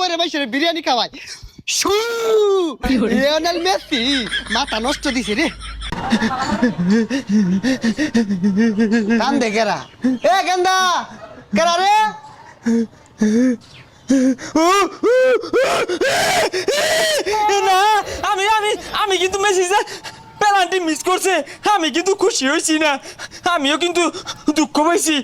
বইরে বসে বিরিয়ানি খাওয়াই শু Lionel Messi মাথা নষ্ট দিছে রে কান দে কেরা এ গেন্দা কেরা রে না আমি আমি আমি কিন্তু মেসিজে পেনাল্টি মিস করছে আমি কিন্তু খুশি হয়েছি না আমিও কিন্তু দুঃখ পাইছি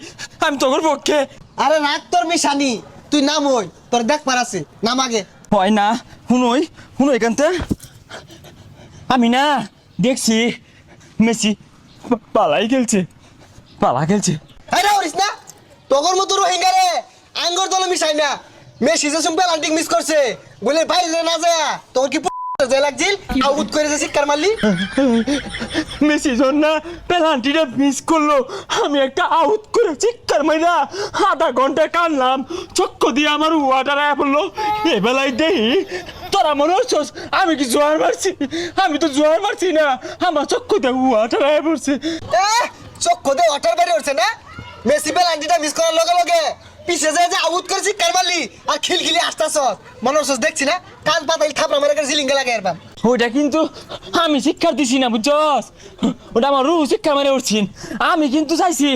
আমি তোর পক্ষে আরে রাখ তোর মিশানি তুই নাম হই তোর দেখ পারাছে নাম আগে হয় না শুনোই শুনো এখানতে আমি না দেখছি মেসি পালাই খেলছে পালা খেলছে আরে ওরিস না তোর মতো রোহিঙ্গা রে আঙ্গর দলে মিশাই না মেসি যে সুম পেনাল্টি মিস করছে বলে বাইরে না যায় তোর কি যে লাগছিল আউট করে যে শিকার মারলি মেসি না পেনাল্টিটা মিস করলো আমি একটা আউট করে চিৎকার মাইরা আধা ঘন্টা কানলাম চক্ক দিয়ে আমার ওয়াটার আয়া পড়লো এবেলায় দেই তোরা মনে হচ্ছস আমি কি জোয়ার মারছি আমি তো জোয়ার মারছি না আমার চক্ক দিয়ে ওয়াটার আয়া পড়ছে চক্ক দে ওয়াটার বাইরে উঠছে না মেসি পেনাল্টিটা মিস করার লগে লগে পিছে যে আউট করে শিকার মারলি আর খিলখিলি আসতাছ মনে হচ্ছস দেখছি না কান পাতাই থাপড়া মেরে করে জিলিঙ্গা লাগে এরবার ওইটা কিন্তু আমি শিক্ষার দিছি না বুঝছস ওটা আমার রু শিক্ষা মেরে উঠছি আমি কিন্তু চাইছি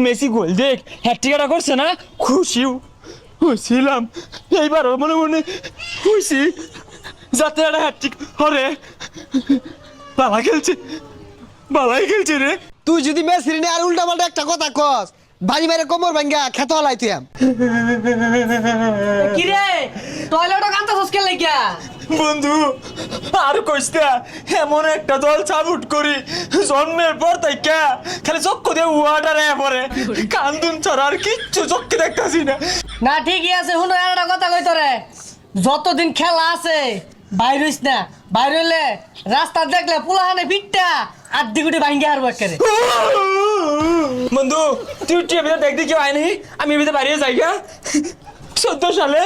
মেসি গোল দেখ হ্যাট্রিকটা করছে না খুশিও হয়েছিলাম এইবারও মনে মনে খুশি যাতে একটা হ্যাট্রিক হরে বালা খেলছে বালাই খেলছে রে তুই যদি মেসির নিয়ে আর উল্টা পাল্টা একটা কথা কস বাড়ি মেরে কোমর ভাঙ্গা খেতে হলাই তুই কি রে টয়লেটও কান্তাছস কে লাগিয়া বন্ধু আর কইস না এমন একটা দল চাবুট করি জন্মের পর তাই কে খালি চক্ক দিয়ে ওয়াটার আয়া পরে কান্দুন ছাড়া আর কিচ্ছু চক্কে দেখতাছি না না ঠিকই আছে শুনো একটা কথা কই তোরে যতদিন খেলা আছে বাইরে হইস না বাইরে হইলে রাস্তা দেখলে পুলাহানে পিটটা আড্ডি গুটি ভাঙ্গে হারবো একেবারে বন্ধু তুই টিভিতে দেখতে কেউ আয়নি আমি এমনিতে বাইরে যাই গা 14 সালে